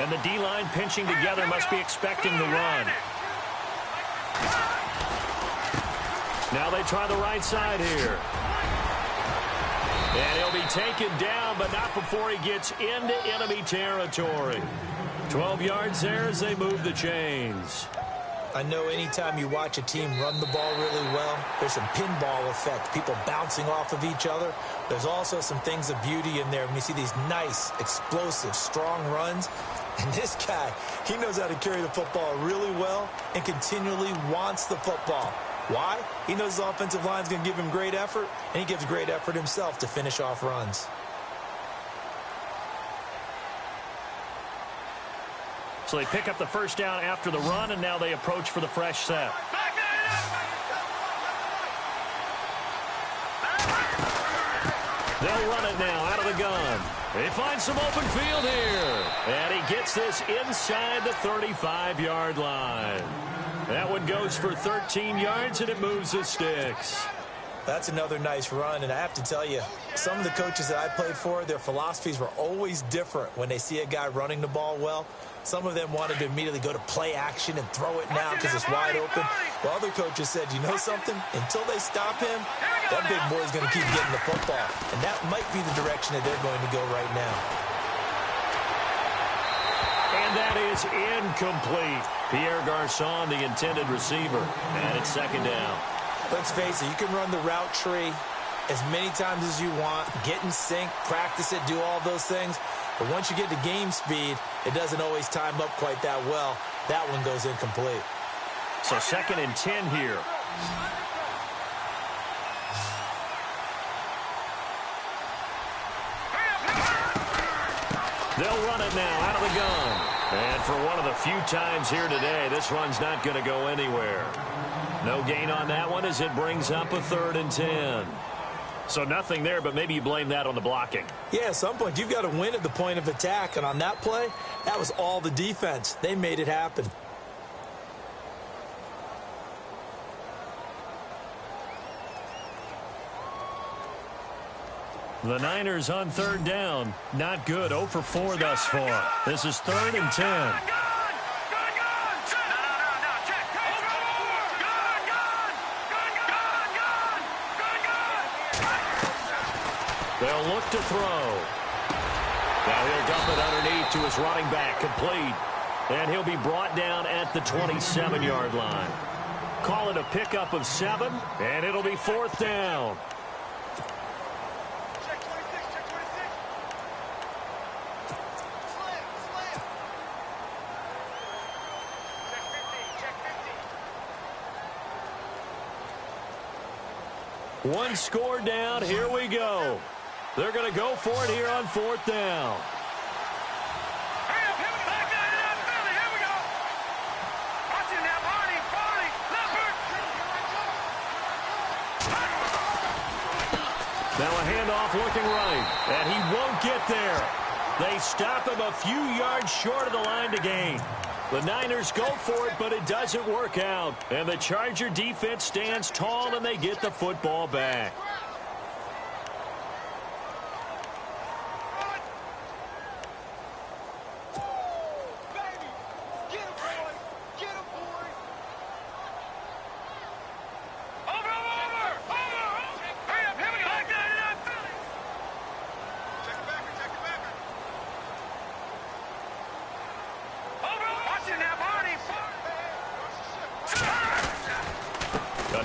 And the D-line pinching together must be expecting the run. Now they try the right side here. And he'll be taken down, but not before he gets into enemy territory. 12 yards there as they move the chains. I know anytime you watch a team run the ball really well, there's some pinball effect, people bouncing off of each other. There's also some things of beauty in there when you see these nice, explosive, strong runs. And this guy, he knows how to carry the football really well and continually wants the football. Why? He knows his offensive line's going to give him great effort, and he gives great effort himself to finish off runs. So they pick up the 1st down after the run, and now they approach for the fresh set. They'll run it now out of the gun. They find some open field here. And he gets this inside the 35-yard line. That one goes for 13 yards, and it moves the sticks. That's another nice run, and I have to tell you, some of the coaches that I played for, their philosophies were always different when they see a guy running the ball well. Some of them wanted to immediately go to play action and throw it now because it's wide open. While other coaches said, you know something? Until they stop him, that big boy's going to keep getting the football. And that might be the direction that they're going to go right now. And that is incomplete. Pierre Garçon, the intended receiver. And it's 2nd down. Let's face it, you can run the route tree as many times as you want, get in sync, practice it, do all those things. But once you get to game speed, it doesn't always time up quite that well. That one goes incomplete. So 2nd and 10 here. They'll run it now out of the gun. And for one of the few times here today, this run's not going to go anywhere. No gain on that one as it brings up a 3rd and 10. So nothing there, but maybe you blame that on the blocking. Yeah, at some point, you've got to win at the point of attack. And on that play, that was all the defense. They made it happen. The Niners on third down. Not good. 0 for 4 thus far. This is 3rd and 10. They'll look to throw. Now he'll dump it underneath to his running back. Complete. And he'll be brought down at the 27-yard line. Call it a pickup of 7, and it'll be 4th down. Check 26, check 26. Slam, slam. Check 50, check 50. One score down. Here we go. They're going to go for it here on 4th down. Hurry up, here we go. Back out of that Philly, here we go. Watch him now, Barney, Leopard. Now a handoff looking right, and he won't get there. They stop him a few yards short of the line to gain. The Niners go for it, but it doesn't work out. And the Charger defense stands tall, and they get the football back.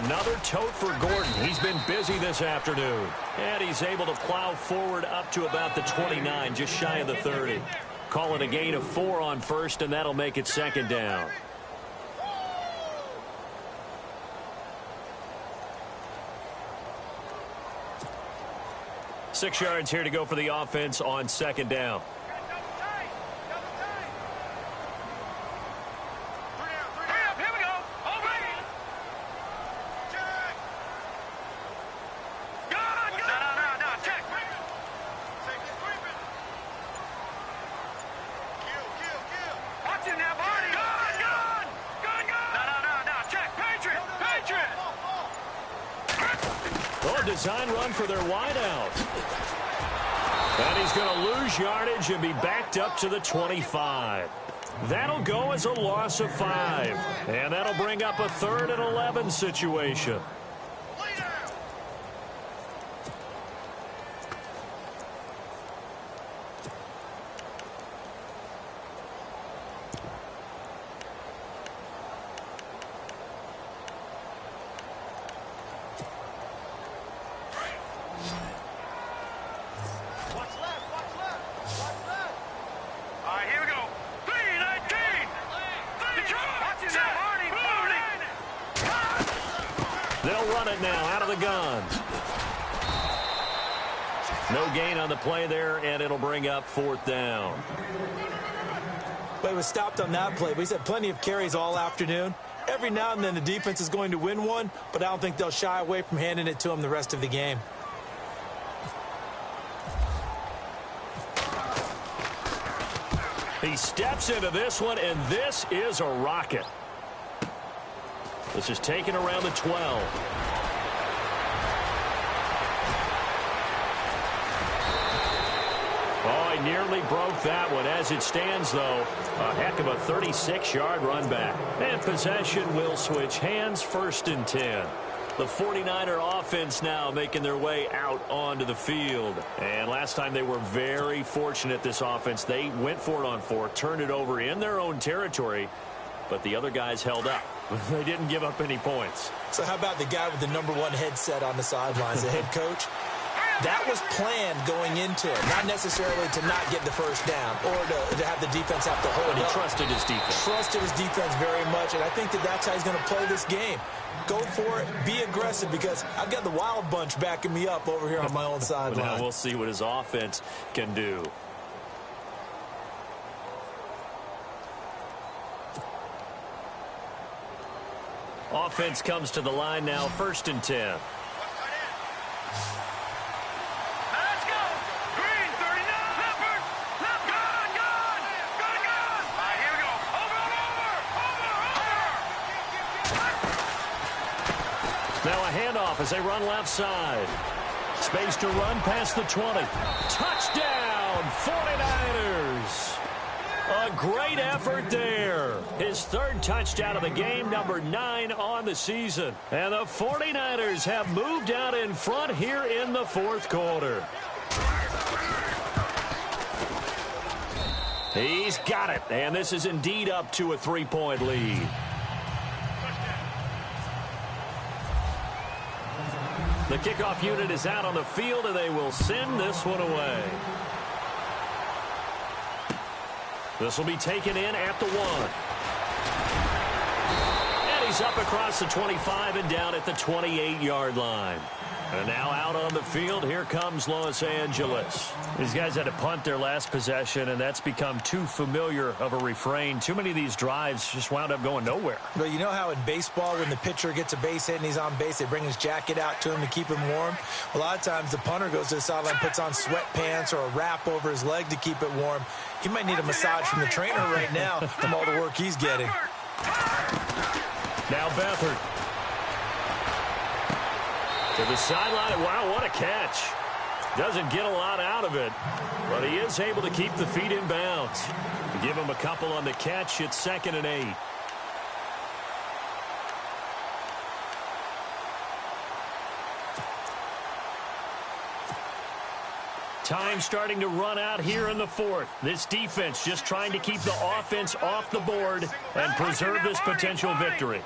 Another tote for Gordon. He's been busy this afternoon. And he's able to plow forward up to about the 29, just shy of the 30. Call it a gain of 4 on 1st, and that'll make it 2nd down. Six yards here to go for the offense on 2nd down. Design run for their wideout. And he's going to lose yardage and be backed up to the 25. That'll go as a loss of 5. And that'll bring up a 3rd and 11 situation. No gain on the play there, and it'll bring up 4th down. Well, he was stopped on that play, but he's had plenty of carries all afternoon. Every now and then the defense is going to win one, but I don't think they'll shy away from handing it to him the rest of the game. He steps into this one, and this is a rocket. This is taken around the 12. Oh, he nearly broke that one. As it stands, though, a heck of a 36-yard run back. And possession will switch hands, 1st and 10. The 49er offense now making their way out onto the field. And last time they were very fortunate, this offense. They went for it on 4, turned it over in their own territory, but the other guys held up. They didn't give up any points. So how about the guy with the #1 headset on the sidelines, the head coach? That was planned going into it, not necessarily to not get the 1st down or to have the defense have to hold But he up. trusted his defense. Trusted his defense very much, and I think that's how he's going to play this game. Go for it, be aggressive, because I've got the Wild Bunch backing me up over here on my own sideline. Now we'll see what his offense can do. Offense comes to the line now, 1st and 10. Now a handoff as they run left side. Space to run past the 20. Touchdown, 49ers. A great effort there. His third touchdown of the game, number 9 on the season. And the 49ers have moved out in front here in the fourth quarter. He's got it, and this is indeed up to a 3-point lead. The kickoff unit is out on the field, and they will send this one away. This will be taken in at the 1. And he's up across the 25 and down at the 28-yard line. And now out on the field, here comes Los Angeles. These guys had to punt their last possession, and that's become too familiar of a refrain. Too many of these drives just wound up going nowhere. But you know how in baseball, when the pitcher gets a base hit and he's on base, they bring his jacket out to him to keep him warm? A lot of times the punter goes to the sideline, puts on sweatpants or a wrap over his leg to keep it warm. He might need a massage from the trainer right now from all the work he's getting. Now Beathard. To the sideline. Wow, what a catch. Doesn't get a lot out of it, but he is able to keep the feet in bounds. Give him a couple on the catch. It's 2nd and 8. Time starting to run out here in the fourth. This defense just trying to keep the offense off the board and preserve this potential victory.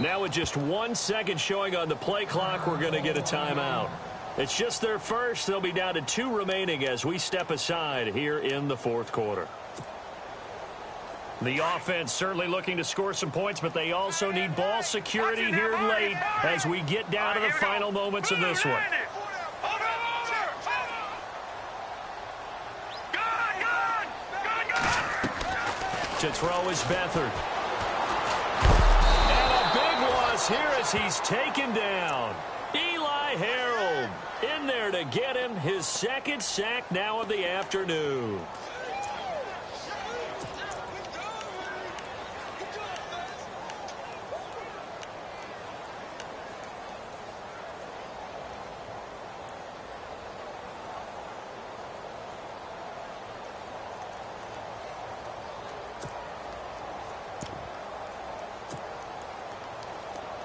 Now with just 1 second showing on the play clock, we're going to get a timeout. It's just their first. They'll be down to 2 remaining as we step aside here in the fourth quarter. The offense certainly looking to score some points, but they also need ball security here late as we get down to the final moments of this one. To throw is Beathard. Here as he's taken down. Eli Harold in there to get him his 2nd sack now of the afternoon.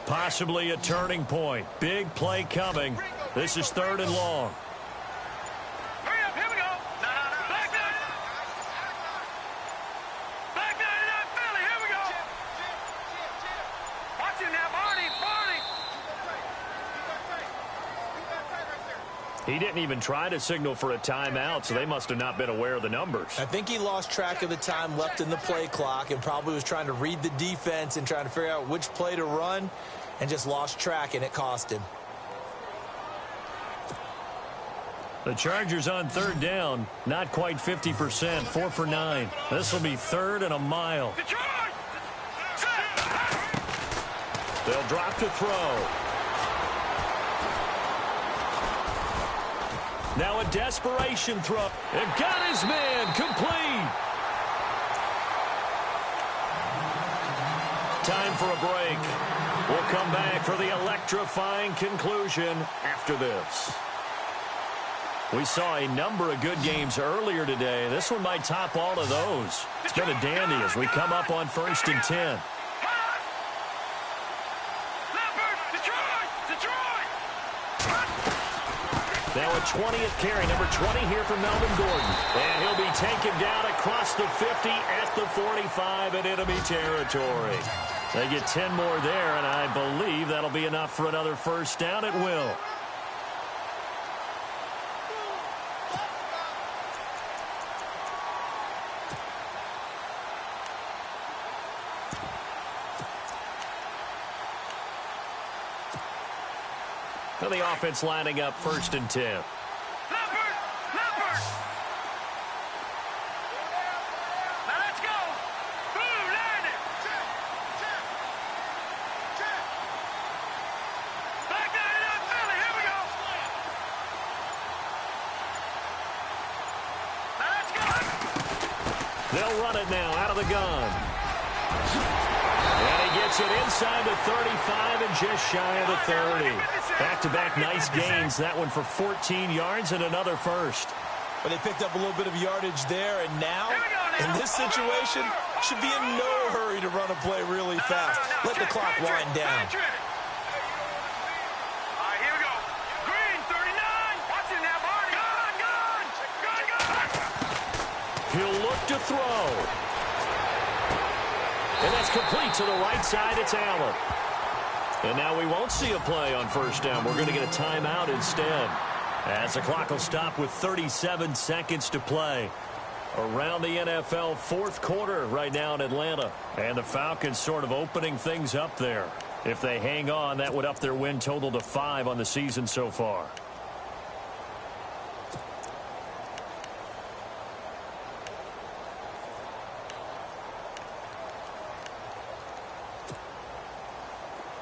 Possibly a turning point. Big play coming. This is 3rd and long. Hurry up, here we go. Back down. Back down in that Philly, here we go. Watch him now, Barney. He didn't even try to signal for a timeout, so they must have not been aware of the numbers. I think he lost track of the time left in the play clock and probably was trying to read the defense and trying to figure out which play to run and just lost track, and it cost him. The Chargers on 3rd down, not quite 50%, 4 for 9. This will be 3rd and a mile. They'll drop to throw. Now a desperation throw. It got his man complete. Time for a break. We'll come back for the electrifying conclusion after this. We saw a number of good games earlier today. This one might top all of those. It's been a dandy as we come up on 1st and 10. Now a 20th carry, number 20 here for Melvin Gordon. And he'll be taken down across the 50 at the 45 in enemy territory. They get 10 more there, and I believe that'll be enough for another 1st down. It will. And the offense lining up 1st and 10. to run it now out of the gun. And he gets it inside the 35 and just shy of the 30. Back-to-back nice gains. That one for 14 yards and another first. But they picked up a little bit of yardage there, and now, in this situation, should be in no hurry to run a play really fast. Let the clock wind down. He'll look to throw. And that's complete to the right side. It's Allen. And now we won't see a play on first down. We're going to get a timeout instead. As the clock will stop with 37 seconds to play. Around the NFL fourth quarter right now in Atlanta. And the Falcons sort of opening things up there. If they hang on, that would up their win total to 5 on the season so far.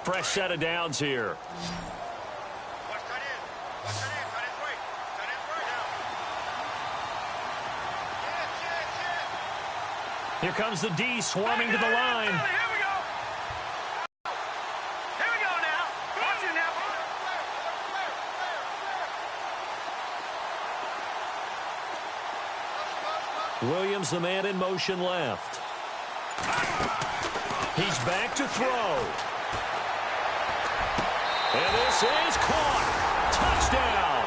Fresh set of downs here. Here comes the D swarming to the line. Here we go now. Watch it now. Williams, the man in motion left. He's back to throw. And this is caught. Touchdown.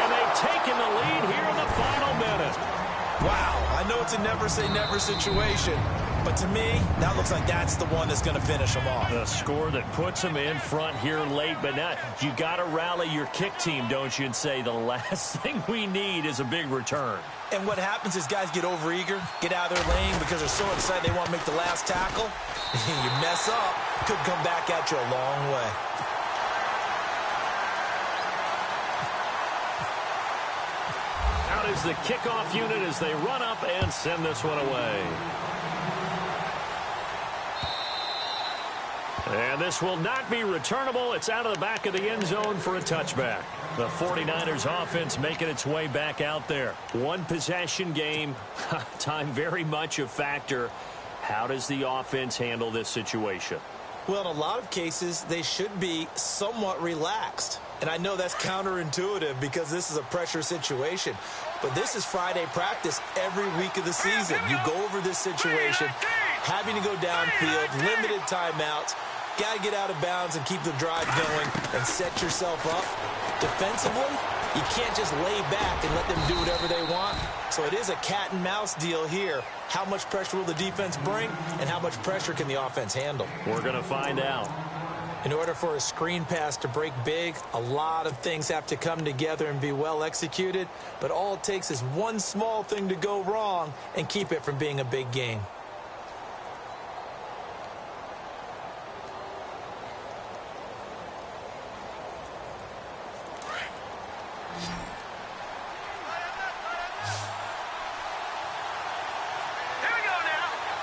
And they've taken the lead here in the final minute. Wow, I know it's a never-say-never situation, but to me, that looks like that's the one that's going to finish them off. The score that puts them in front here late, but now you got to rally your kick team, don't you, and say the last thing we need is a big return. And what happens is guys get overeager, get out of their lane because they're so excited they want to make the last tackle. You mess up, could come back at you a long way. Out is the kickoff unit as they run up and send this one away. And this will not be returnable. It's out of the back of the end zone for a touchback. The 49ers offense making its way back out there. One possession game. Time very much a factor. How does the offense handle this situation? Well, in a lot of cases, they should be somewhat relaxed. And I know that's counterintuitive because this is a pressure situation. But this is Friday practice every week of the season. You go over this situation, having to go downfield, limited timeouts, got to get out of bounds and keep the drive going and set yourself up. Defensively, you can't just lay back and let them do whatever they want. So it is a cat and mouse deal here. How much pressure will the defense bring and how much pressure can the offense handle? We're going to find out. In order for a screen pass to break big, a lot of things have to come together and be well executed. But all it takes is one small thing to go wrong and keep it from being a big game.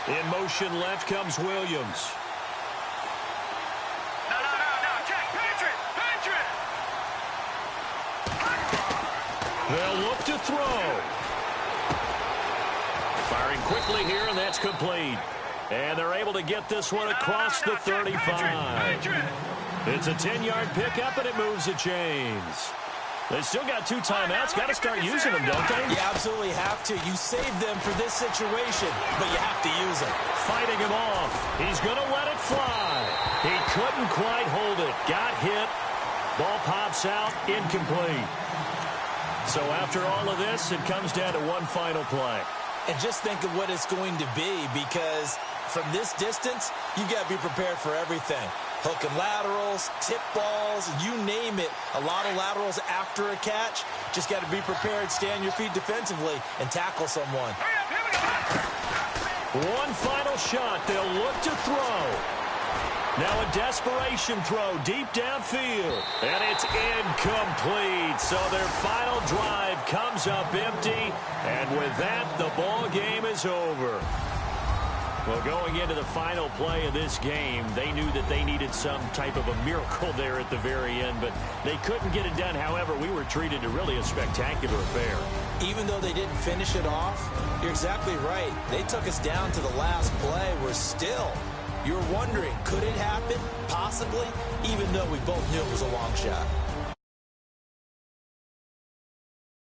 In motion left comes Williams. They'll look to throw. Firing quickly here, and that's complete. And they're able to get this one across the 35. It's a 10-yard pickup, and it moves the chains. They still got 2 timeouts. Got to start using them, don't they? You absolutely have to. You save them for this situation, but you have to use them. Fighting him off. He's going to let it fly. He couldn't quite hold it. Got hit. Ball pops out. Incomplete. So after all of this, it comes down to one final play. And just think of what it's going to be, because from this distance, you've got to be prepared for everything. Hook and laterals, tip balls, you name it. A lot of laterals after a catch. Just got to be prepared, stay on your feet defensively, and tackle someone. One final shot. They'll look to throw. Now a desperation throw deep downfield. And it's incomplete. So their final drive comes up empty. And with that, the ball game is over. Well, going into the final play of this game, they knew that they needed some type of a miracle there at the very end, but they couldn't get it done. However, we were treated to really a spectacular affair. Even though they didn't finish it off, you're exactly right. They took us down to the last play. We're still, you're wondering, could it happen? Possibly, even though we both knew it was a long shot.